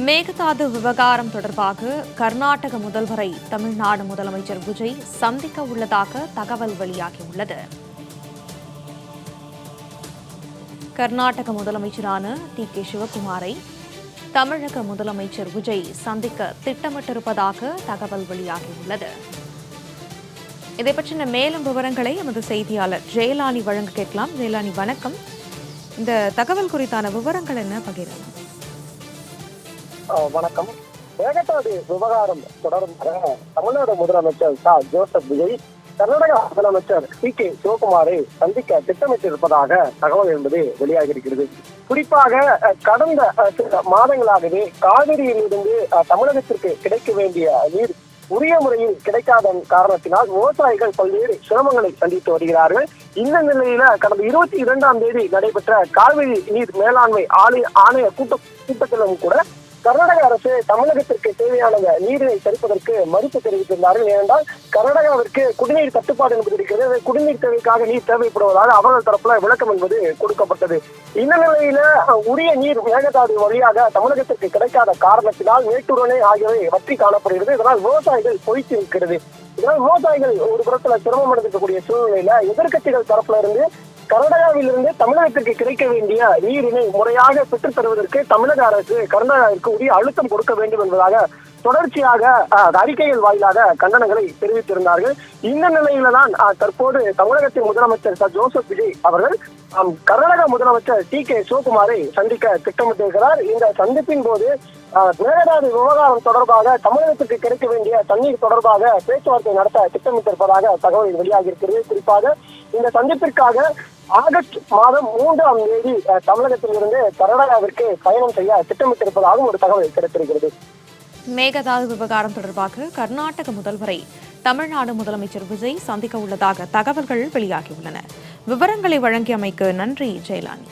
மேகதாது விவகாரம் தொடர்பாக கர்நாடக முதல்வரை தமிழ்நாடு முதலமைச்சர் விஜய் சந்திக்க உள்ளதாக தகவல் வெளியாகியுள்ளது. கர்நாடக முதலமைச்சரான டி.கே. சிவகுமாரை தமிழக முதலமைச்சர் விஜய் சந்திக்க திட்டமிட்டிருப்பதாக தகவல் வெளியாகியுள்ளது. இதை பற்றின மேலும் விவரங்களை எமது செய்தியாளர் ஜெயலானி வழங்க கேட்கலாம். ஜெயலானி, வணக்கம். இந்த தகவல் குறித்தான விவரங்கள் என்ன பகிரலாம்? வணக்கம். மேகதாது விவகாரம் தொடர்பாக தமிழ்நாடு முதலமைச்சர் ஜோசப் விஜய் கர்நாடக முதலமைச்சர் டி.கே. சிவகுமாரை சந்திக்க திட்டமிட்டிருப்பதாக தகவல் என்பது வெளியாகியிருக்கிறது. குறிப்பாக கடந்த சில மாதங்களாகவே காவிரியிலிருந்து தமிழகத்திற்கு கிடைக்க வேண்டிய நீர் உரிய முறையில் கிடைக்காத காரணத்தினால் விவசாயிகள் பல்வேறு சிரமங்களை சந்தித்து வருகிறார்கள். இந்த நிலையில கடந்த 22ஆம் தேதி நடைபெற்ற காவிரி நீர் மேலாண்மை ஆணைய கூட்டத்திலும் கூட கர்நாடக அரசு தமிழகத்திற்கு தேவையான நீரை தடுப்பதற்கு மறுப்பு தெரிவித்திருந்தார்கள். ஏனென்றால் கர்நாடகாவிற்கு குடிநீர் தட்டுப்பாடு என்பது இருக்கிறது. குடிநீர் தேவைக்காக நீர் தேவைப்படுவதாக அவர்கள் தரப்புல விளக்கம் என்பது கொடுக்கப்பட்டது. இந்த நிலையில உரிய நீர் மேகதாது வழியாக தமிழகத்திற்கு கிடைக்காத காரணத்தினால் மேட்டூர் அணை ஆகியவை வற்றி காணப்படுகிறது. இதனால் விவசாயிகள் பொய்த்து இருக்கிறது. இதனால் விவசாயிகள் ஒரு புறத்துல சிரமம் அடைந்திருக்கக்கூடிய சூழ்நிலையில எதிர்கட்சிகள் தரப்புல இருந்து கர்நாடகாவிலிருந்து தமிழகத்திற்கு கிடைக்க வேண்டிய நீரினை முறையாக பெற்றுத் தருவதற்கு தமிழக அரசு கர்நாடகாவிற்கு உரிய அழுத்தம் கொடுக்க வேண்டும் என்பதாக தொடர்ச்சியாக அறிக்கைகள் வாயிலாக கண்டனங்களை தெரிவித்திருந்தார்கள். இந்த நிலையில தான் தற்போது தமிழகத்தின் முதலமைச்சர் ஜோசப் விஜய் அவர்கள் கர்நாடக முதலமைச்சர் டி.கே. சிவகுமாரை சந்திக்க திட்டமிட்டிருக்கிறார். இந்த சந்திப்பின் போது மேகதாது விவகாரம் தொடர்பாக தமிழகத்திற்கு கிடைக்க வேண்டிய தண்ணீர் தொடர்பாக பேச்சுவார்த்தை நடத்த திட்டமிட்டிருப்பதாக தகவல் வெளியாகியிருக்கிறது. குறிப்பாக இந்த சந்திப்பிற்காக ஆகஸ்ட் மாதம் 3ஆம் தேதி தமிழகத்திலிருந்து கர்நாடகாவிற்கு பயணம் செய்ய திட்டமிட்டிருப்பதாகவும் ஒரு தகவல் கிடைத்திருக்கிறது. மேகதாது விவகாரம் தொடர்பாக கர்நாடக முதல்வரை தமிழ்நாடு முதலமைச்சர் விஜய் சந்திக்க உள்ளதாக தகவல்கள் வெளியாகியுள்ளன. விவரங்களை வழங்கியமைக்கு நன்றி ஜெயலானி.